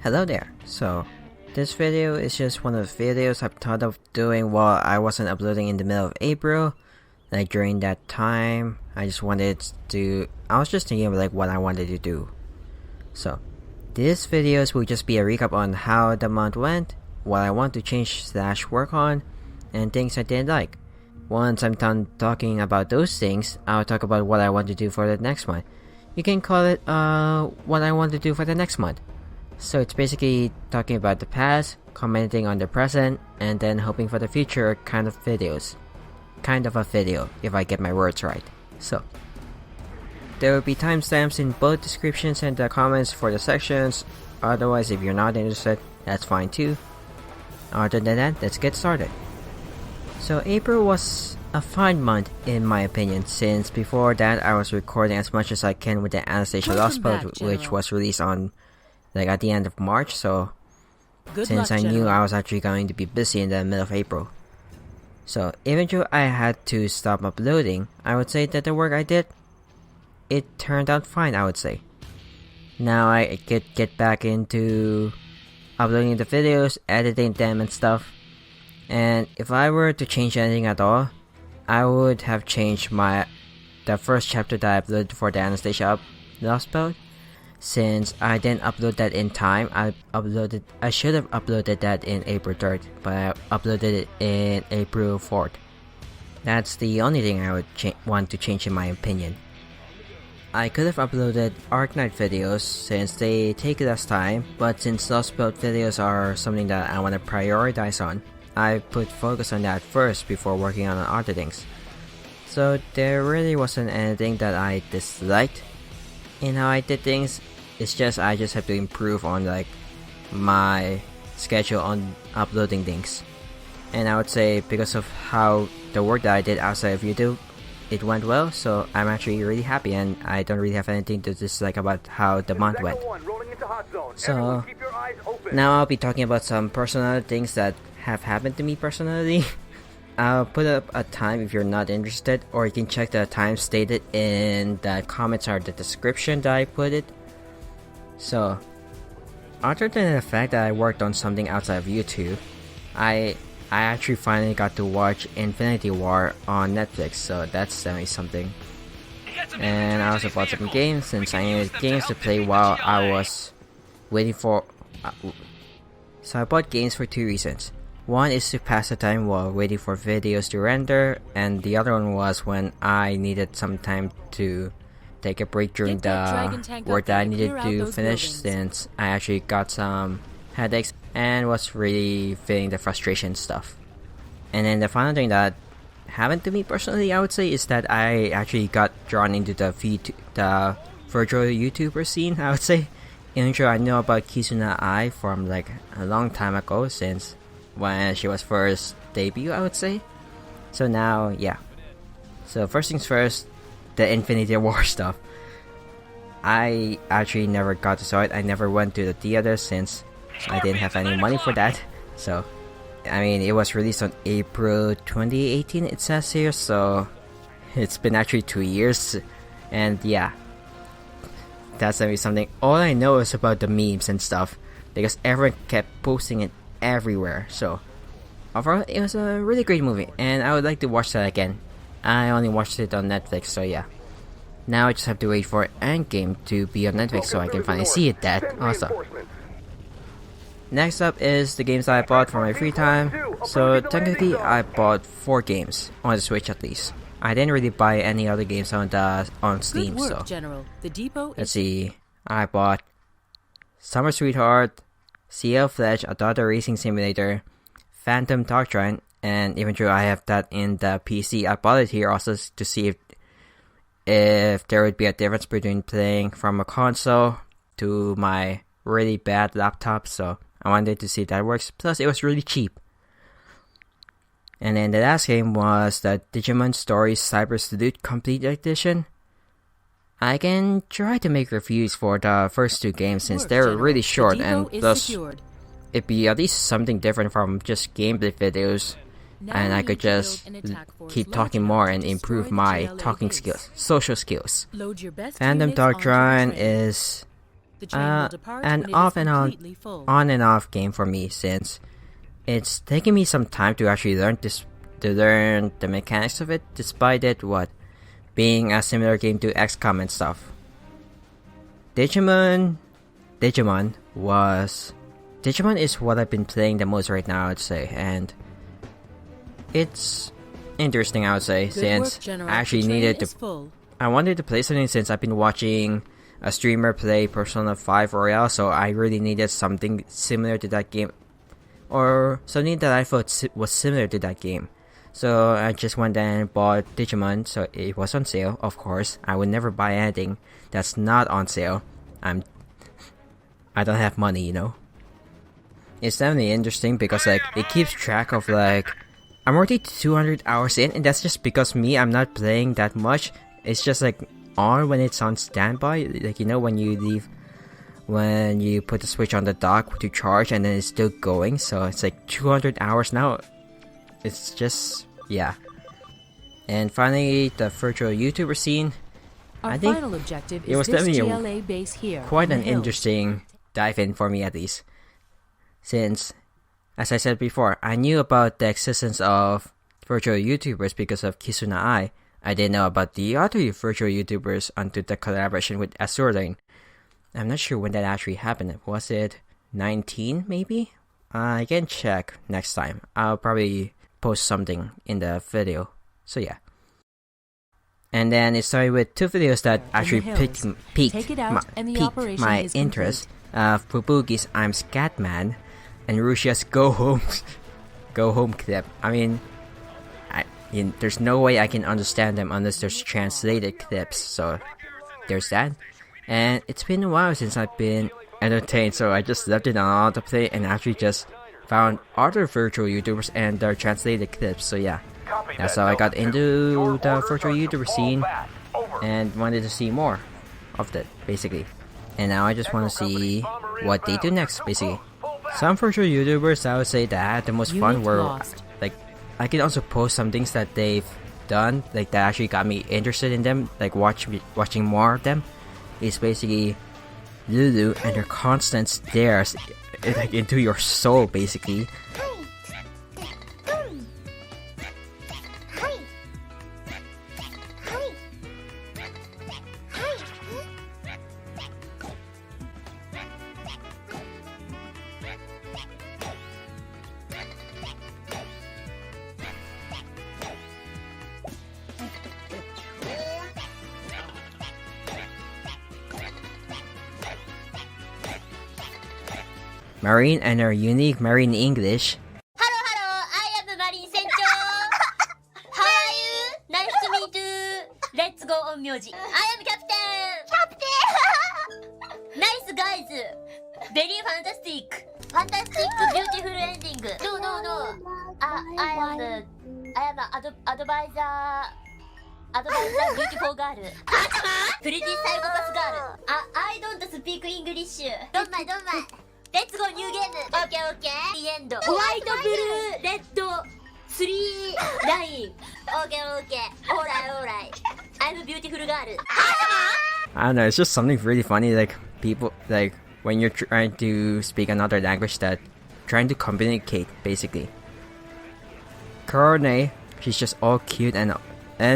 Hello there. So, this video is just one of the videos I've thought of doing while I wasn't uploading in the middle of April. Like during that time, I was just thinking of like what I wanted to do. So, these videos will just be a recap on how the month went, what I want to change/work on, and things I didn't like. Once I'm done talking about those things, I'll talk about what I want to do for the next month. You can call it what I want to do for the next month. So it's basically talking about the past, commenting on the present, and then hoping for the future kind of videos. Kind of a video, if I get my words right. So, there will be timestamps in both descriptions and the comments for the sections. Otherwise, if you're not interested, that's fine too. Other than that, let's get started. So April was a fine month in my opinion, since before that I was recording as much as I can with the Anastasia Lost Post, which was released on at the end of March, so since I knew I was actually going to be busy in the middle of April. So even though I had to stop uploading, I would say that the work I did, it turned out fine, I would say. Now I could get back into uploading the videos, editing them and stuff. And if I were to change anything at all, I would have changed the first chapter that I uploaded for the Anastasia Lost Post. Since I didn't upload that in time, I should have uploaded that in April 3rd, but I uploaded it in April 4th. That's the only thing I would want to change in my opinion. I could have uploaded Arknight videos since they take less time, but since Lost Post videos are something that I want to prioritize on, I put focus on that first before working on other things. So there really wasn't anything that I disliked in how I did things. It's just I just have to improve on my schedule on uploading things. And I would say because of how the work that I did outside of YouTube, it went well, so I'm actually really happy and I don't really have anything to dislike about how the month went. So now I'll be talking about some personal things that have happened to me personally. I'll put up a time if you're not interested, or you can check the time stated in the comments or the description that I put it. So, other than the fact that I worked on something outside of YouTube, I actually finally got to watch Infinity War on Netflix, so that's definitely something. And I also bought some games since I needed games to play while I was waiting for... So I bought games for two reasons. One is to pass the time while waiting for videos to render, and the other one was when I needed some time to take a break during the work that I needed to finish, since I actually got some headaches and was really feeling the frustration stuff. And then the final thing that happened to me personally, I would say, is that I actually got drawn into the virtual YouTuber scene, I would say. Even though I know about Kizuna Ai from a long time ago, since when she was first debut, I would say. So now, yeah. So first things first, the Infinity War stuff. I actually never got to saw it. I never went to the theater since I didn't have any money for that. So, I mean, it was released on April 2018, it says here, so it's been actually 2 years. And yeah, that's gonna be something. All I know is about the memes and stuff, because everyone kept posting it everywhere. So overall, it was a really great movie, and I would like to watch that again. I only watched it on Netflix, so yeah. Now I just have to wait for Endgame to be on Netflix so I can finally see it. That awesome. Next up is the games I bought for my free time. So technically I bought 4 games on the Switch at least. I didn't really buy any other games on Steam. So let's see. I bought Summer Sweetheart, CL Fledge, a daughter racing simulator, Phantom Doctrine, and even though I have that in the PC, I bought it here also to see if there would be a difference between playing from a console to my really bad laptop, so I wanted to see if that works. Plus, it was really cheap. And then the last game was the Digimon Stories Cyber Salute Complete Edition. I can try to make reviews for the first 2 games since they're really short, and plus it'd be at least something different from just gameplay videos, and I could just keep talking more and improve my talking skills, social skills. Phantom Doctrine is an off and on and off game for me, since it's taking me some time to actually learn the mechanics of it, despite it being a similar game to XCOM and stuff. Digimon is what I've been playing the most right now, I'd say, and it's interesting, I would say, since I actually I wanted to play something since I've been watching a streamer play Persona 5 Royale, so I really needed something similar to that game, or something that I thought was similar to that game. So I just went and bought Digimon, so it was on sale, of course. I would never buy anything that's not on sale. I don't have money, you know. It's definitely interesting because it keeps track of I'm already 200 hours in, and that's just because I'm not playing that much. It's just on when it's on standby, when you put the switch on the dock to charge and then it's still going, so it's 200 hours now. It's just, yeah. And finally, the virtual YouTuber scene. Our final objective is was this definitely GLA base here. Quite an interesting dive in for me, at least. Since, as I said before, I knew about the existence of virtual YouTubers because of Kisuna Ai. I didn't know about the other virtual YouTubers until the collaboration with Azure Lane. I'm not sure when that actually happened. Was it 19, maybe? I can check next time. I'll probably post something in the video. So yeah. And then it started with two videos that actually piqued my interest. Fubuki's I'm Scatman and Russia's Go Home clip. I mean, there's no way I can understand them unless there's translated clips, so there's that. And it's been a while since I've been entertained, so I just left it on autoplay and actually just found other virtual YouTubers and their translated clips. So yeah, that's how I got into the virtual YouTuber scene and wanted to see more of that, basically. And now I just want to see what they do next, basically. Some virtual YouTubers, I would say, that had the most fun were I can also post some things that they've done that actually got me interested in them, watching more of them. Is basically Lulu and her constant stares into your soul, basically. Marine and her unique Marine English. Hello, I am Marine Sencho. How are you? Nice to meet you. Let's go on Myoji. I am Captain. Nice guys. Very fantastic. Beautiful ending. No. I am the advisor, beautiful girl. Pretty psychopath girl. I don't speak English. Don't mind. Let's go new game. Okay. The end. White, blue, red, 3 line. Okay. Alright. I'm a beautiful girl. I don't know, it's just something really funny, people, when you're trying to speak another language that trying to communicate, basically. Korone, she's just all cute and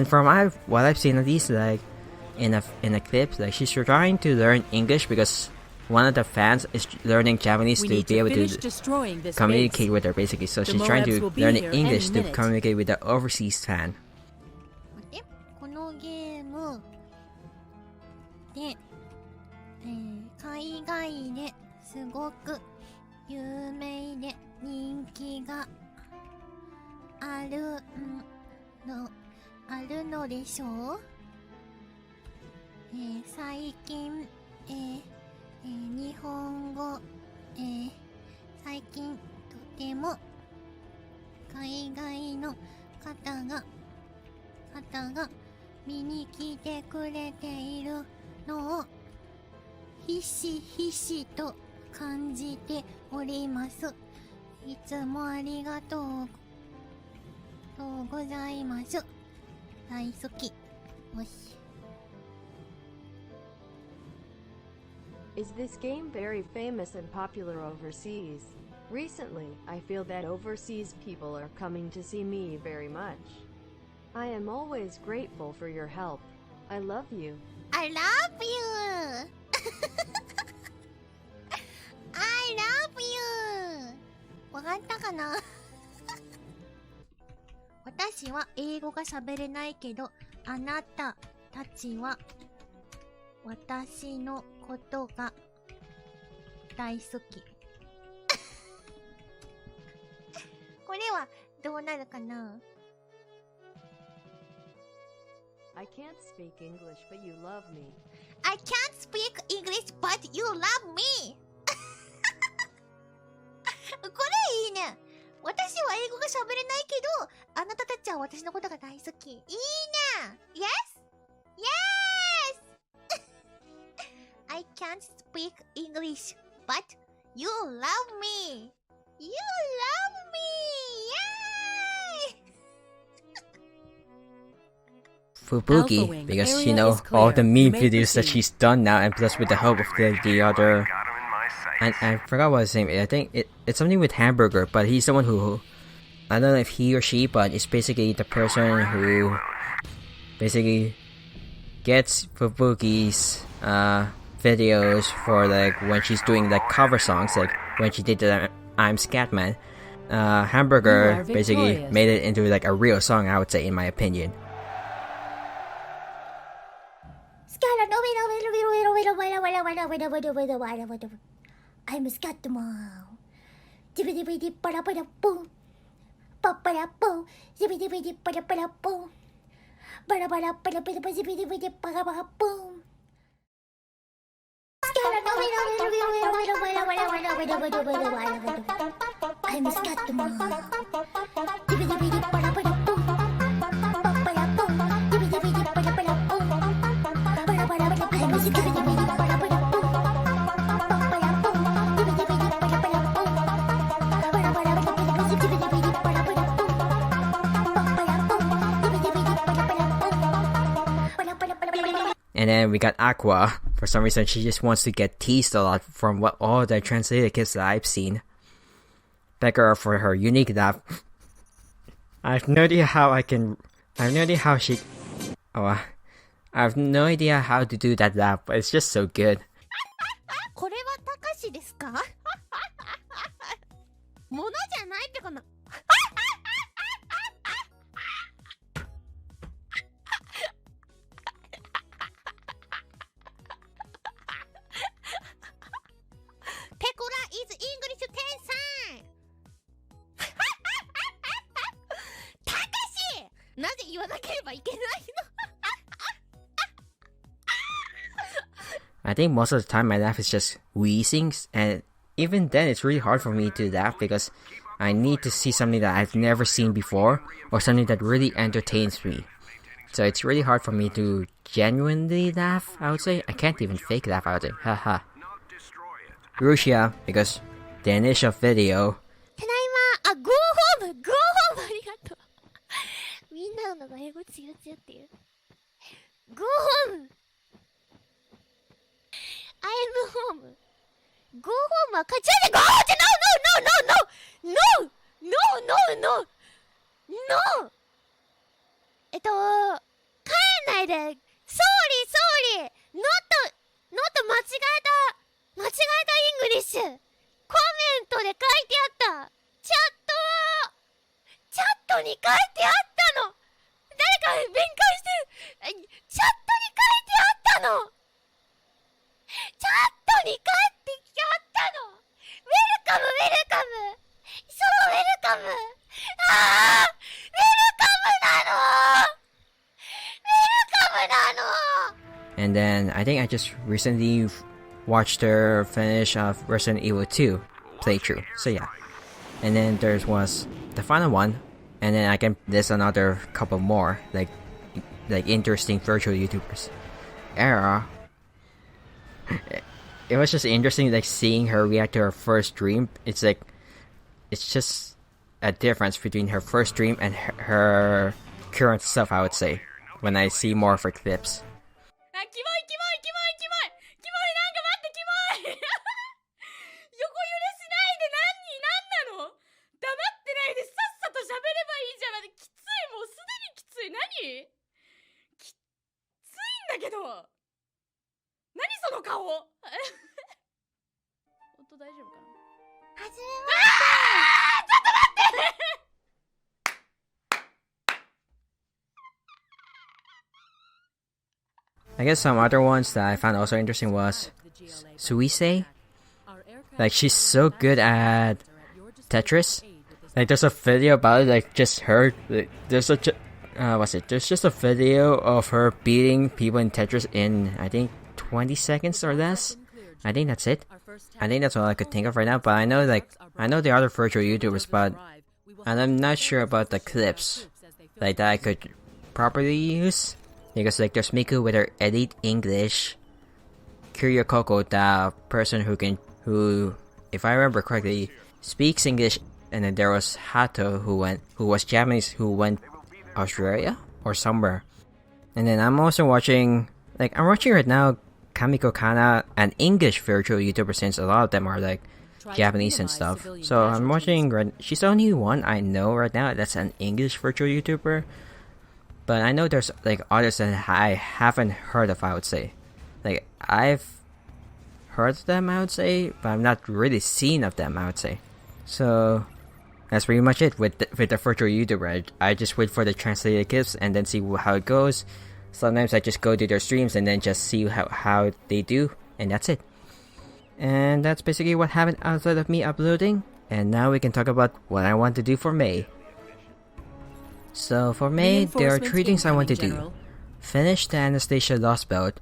from what I've seen, at least in a clip, she's trying to learn English because one of the fans is learning Japanese to be able to communicate with her, basically. So she's trying to learn English to communicate with the overseas fan. このゲームで、海外ですごく有名で人気があるのでしょう。最近、日本語、最近とても海外の方が見に来てくれているのをひしひしと感じております。いつもありがとうございます。大好き。おし。Is this game very famous and popular overseas? Recently, I feel that overseas people are coming to see me very much. I am always grateful for your help. I love you. I love you! I love you! わかったかな私は英語が喋れないけど、あなたたちは私のことが大好き。これはどうなるかな？ I can't speak English, but you love me. I can't speak English, but you love me! これいいね。私は英語が喋れないけど、あなたたちは私のことが大好き。いいね。Yes? Yes! I can't speak English, but you love me. You love me! Yay! Fubuki, because you know all the meme videos that she's done now, and plus with the help of the other, and I forgot what his name is. I think it's something with Hamburger, but he's someone who, I don't know if he or she, but it's basically the person who basically gets Fubuki's videos for like when she's doing like cover songs, like when she did the I'm Scatman. Hamburger basically made it into like a real song, I would say, in my opinion. I'm Scatman. Dibbidi para para boom. Para boom. Dibbidi para boom. Para para dibbidi para boom. I'm Scatman. Dibbidi para boom. Para boom. Dibbidi para boom. Para I'm Scatman. And then we got Aqua. For some reason, she just wants to get teased a lot from what all the translated clips that I've seen. Becker for her unique laugh. I have no idea how she... I have no idea how to do that laugh, but it's just so good. これはたかしですか？ものじゃないってかな。ペコラ is English 天才。たかし、なぜ言わなければいけないの？ I think most of the time my laugh is just wheezing, and even then it's really hard for me to laugh because I need to see something that I've never seen before or something that really entertains me. So it's really hard for me to genuinely laugh, I would say. I can't even fake laugh, I would say. Haha. Rusia, because the initial video... ただいま、go home! Go home! ありがとう。みんなのが英語強強っていう。Go home! I am home. Go home は勝ちで Go home! No! No! No! No! No! No! No! 帰んないで Sorry! Sorry! Not 間違えたイングリッシュコメントで書いてあったチャットに書いてあったの誰か弁解してチャットに書いてあったのチャットに書いてあったのウェルカムそうウェルカムあーウェルカムなの And then I think I just recently watched her finish of Resident Evil 2 playthrough. So yeah. And then there was the final one, and then I can list another couple more like interesting virtual YouTubers. Era. It was just interesting like seeing her react to her first stream. It's just a difference between her first stream and her current stuff, I would say, when I see more of her clips. I guess some other ones that I found also interesting was Suisei. Like, she's so good at Tetris. Like, there's a video about it, like, just her. Like, there's such a. There's just a video of her beating people in Tetris in, I think, 20 seconds or less. I think that's it. I think that's all I could think of right now. But I know the other virtual YouTubers, but. And I'm not sure about the clips. Like, that I could properly use. Because, like, there's Miku with her Elite English. Kiryu Koko, the person who, if I remember correctly, speaks English. And then there was Hato, who was Japanese, who went Australia or somewhere. And then I'm also watching, I'm watching right now Kamiko Kana, an English virtual YouTuber, since a lot of them are like Japanese and stuff. So I'm watching, she's the only one I know right now that's an English virtual YouTuber. But I know there's like others that I haven't heard of, I would say. Like, I've heard of them, I would say, but I've not really seen of them, I would say. So that's pretty much it with the virtual YouTuber. I just wait for the translated clips and then see how it goes. Sometimes I just go to their streams and then just see how they do, and that's it. And that's basically what happened outside of me uploading. And now we can talk about what I want to do for May. So for May, there are 3 things I want to do. Finish the Anastasia Lost Belt,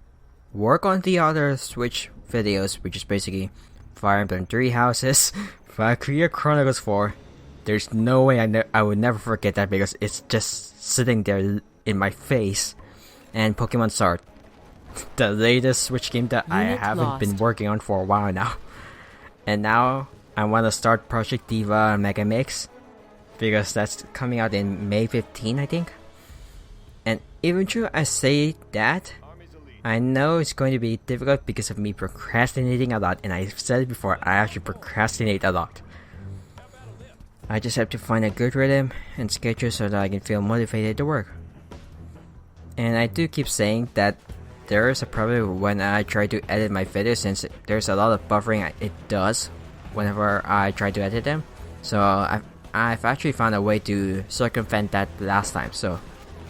work on the other Switch videos, which is basically Fire Emblem 3 Houses, Valkyria Chronicles 4. There's no way I would never forget that because it's just sitting there in my face. And Pokemon Sword, the latest Switch game that I haven't been working on for a while now. And now I want to start Project Diva Mega Mix, because that's coming out in May 15, I think. And even though I say that, I know it's going to be difficult because of me procrastinating a lot. And I've said it before, I actually procrastinate a lot. I just have to find a good rhythm and schedule so that I can feel motivated to work. And I do keep saying that there is a problem when I try to edit my videos, since there's a lot of buffering it does whenever I try to edit them. So I've actually found a way to circumvent that last time. So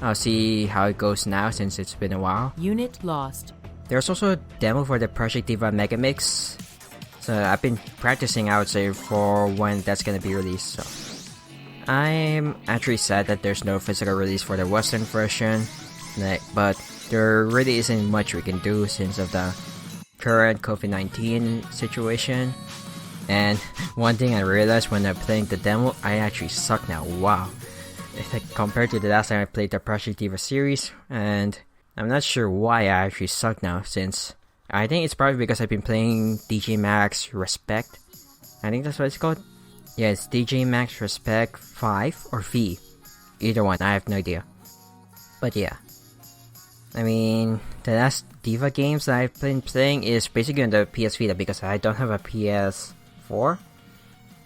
I'll see how it goes now since it's been a while. Unit lost. There's also a demo for the Project Diva Mega Mix. So I've been practicing, I would say, for when that's gonna be released. So I'm actually sad that there's no physical release for the Western version. But there really isn't much we can do since of the current COVID-19 situation. And one thing I realized when I'm playing the demo, I actually suck now. Wow. Compared to the last time I played the Project Diva series, and I'm not sure why I actually suck now, since I think it's probably because I've been playing DJ Max Respect. I think that's what it's called. Yeah, it's DJ Max Respect 5 or V. Either one, I have no idea. But yeah. I mean, the last Diva games that I've been playing is basically on the PS Vita because I don't have a PS4.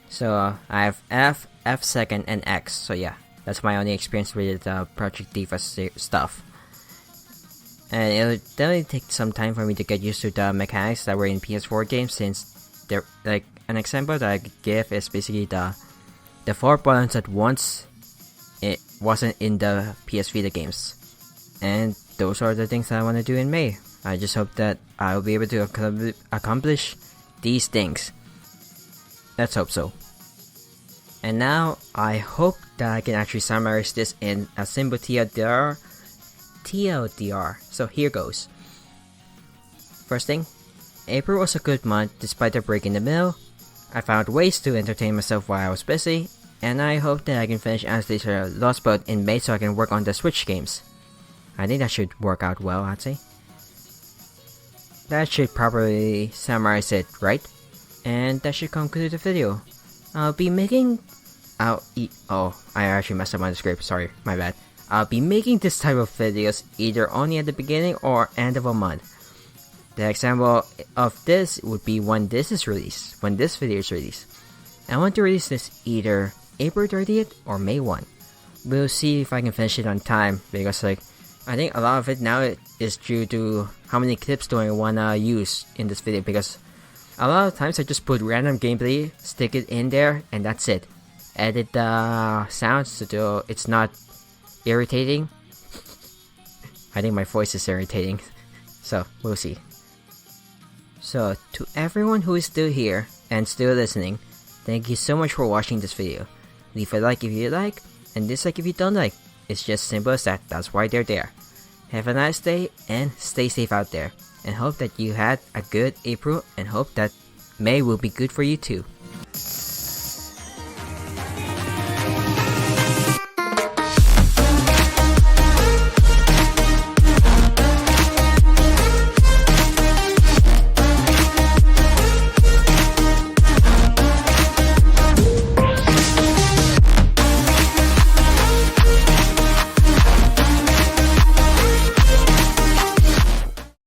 So I have F, F2, and X. So yeah, that's my only experience with the Project Diva stuff. And it'll definitely take some time for me to get used to the mechanics that were in PS4 games, since they're like an example that I could give is basically the 4 buttons at once. It wasn't in the PS Vita games. And those are the things that I want to do in May. I just hope that I'll be able to accomplish these things. Let's hope so. And now, I hope that I can actually summarize this in a simple TLDR. So here goes. First thing, April was a good month despite the break in the middle. I found ways to entertain myself while I was busy. And I hope that I can finish Anastasia Lost Belt in May so I can work on the Switch games. I think that should work out well, I'd say. That should probably summarize it, right? And that should conclude the video. I'll be making... I actually messed up on the script, sorry, my bad. I'll be making this type of videos either only at the beginning or end of a month. The example of this would be when this is released, when this video is released. I want to release this either April 30th or May 1. We'll see if I can finish it on time, because I think a lot of it now is due to how many clips do I wanna use in this video, because A lot of times I just put random gameplay, stick it in there, and that's it. Edit the sounds so it's not irritating. I think my voice is irritating, so we'll see. So, to everyone who is still here and still listening, thank you so much for watching this video. Leave a like if you like, and dislike if you don't like. It's just simple as that, that's why they're there. Have a nice day, and stay safe out there. And hope that you had a good April, and hope that May will be good for you too.